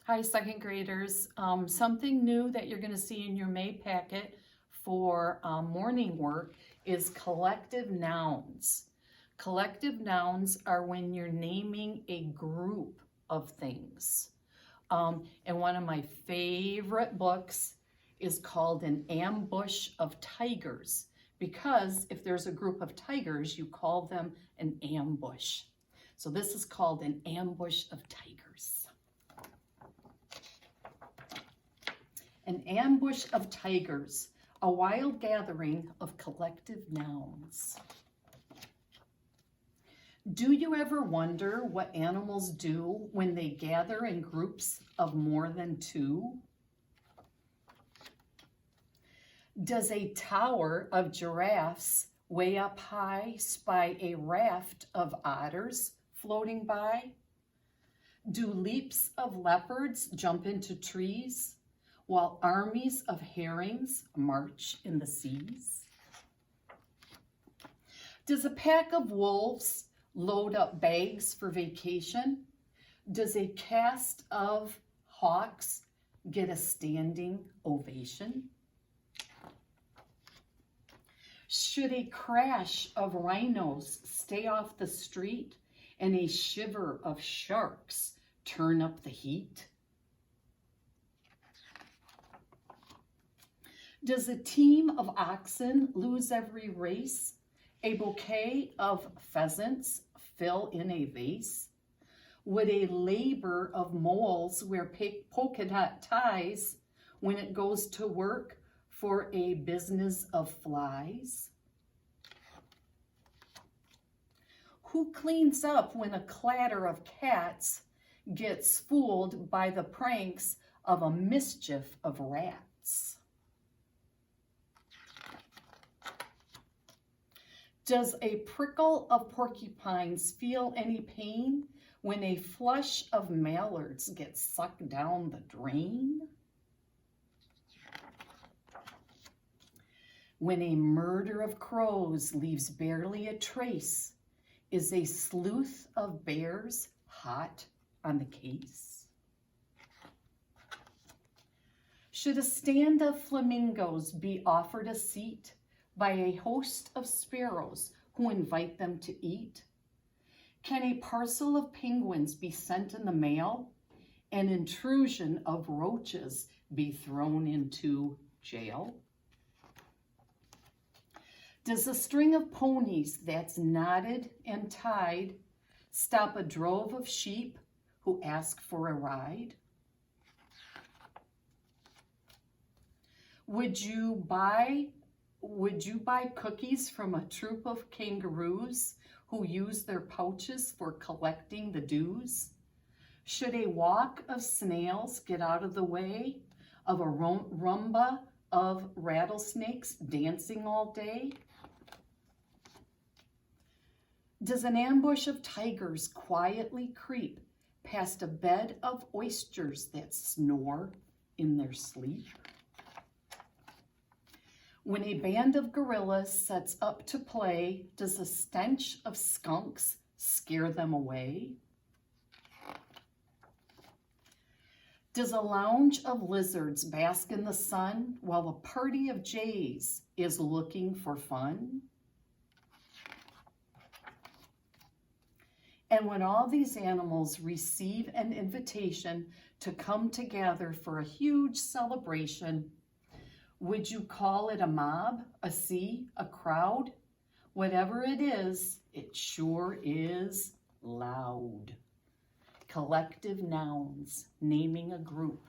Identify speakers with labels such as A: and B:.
A: Hi, second graders. Something new that you're going to see in your May packet for morning work is collective nouns. Collective nouns are when you're naming a group of things. And one of my favorite books is called An Ambush of Tigers, because if there's a group of tigers, you call them an ambush. So this is called An Ambush of Tigers. An ambush of tigers, a wild gathering of collective nouns. Do you ever wonder what animals do when they gather in groups of more than two? Does a tower of giraffes way up high spy a raft of otters floating by? Do leaps of leopards jump into trees, while armies of herrings march in the seas? Does a pack of wolves load up bags for vacation? Does a cast of hawks get a standing ovation? Should a crash of rhinos stay off the street and a shiver of sharks turn up the heat? Does a team of oxen lose every race? A bouquet of pheasants fill in a vase? Would a labor of moles wear polka dot ties when it goes to work for a business of flies? Who cleans up when a clatter of cats gets fooled by the pranks of a mischief of rats? Does a prickle of porcupines feel any pain when a flush of mallards gets sucked down the drain? When a murder of crows leaves barely a trace, is a sleuth of bears hot on the case? Should a stand of flamingos be offered a seat by a host of sparrows who invite them to eat? Can a parcel of penguins be sent in the mail? An intrusion of roaches be thrown into jail? Does a string of ponies that's knotted and tied stop a drove of sheep who ask for a ride? Would you buy cookies from a troop of kangaroos who use their pouches for collecting the dues? Should a walk of snails get out of the way of a rumba of rattlesnakes dancing all day? Does an ambush of tigers quietly creep past a bed of oysters that snore in their sleep? When a band of gorillas sets up to play, does a stench of skunks scare them away? Does a lounge of lizards bask in the sun while a party of jays is looking for fun? And when all these animals receive an invitation to come together for a huge celebration, would you call it a mob, a sea, a crowd? Whatever it is, it sure is loud. Collective nouns, naming a group.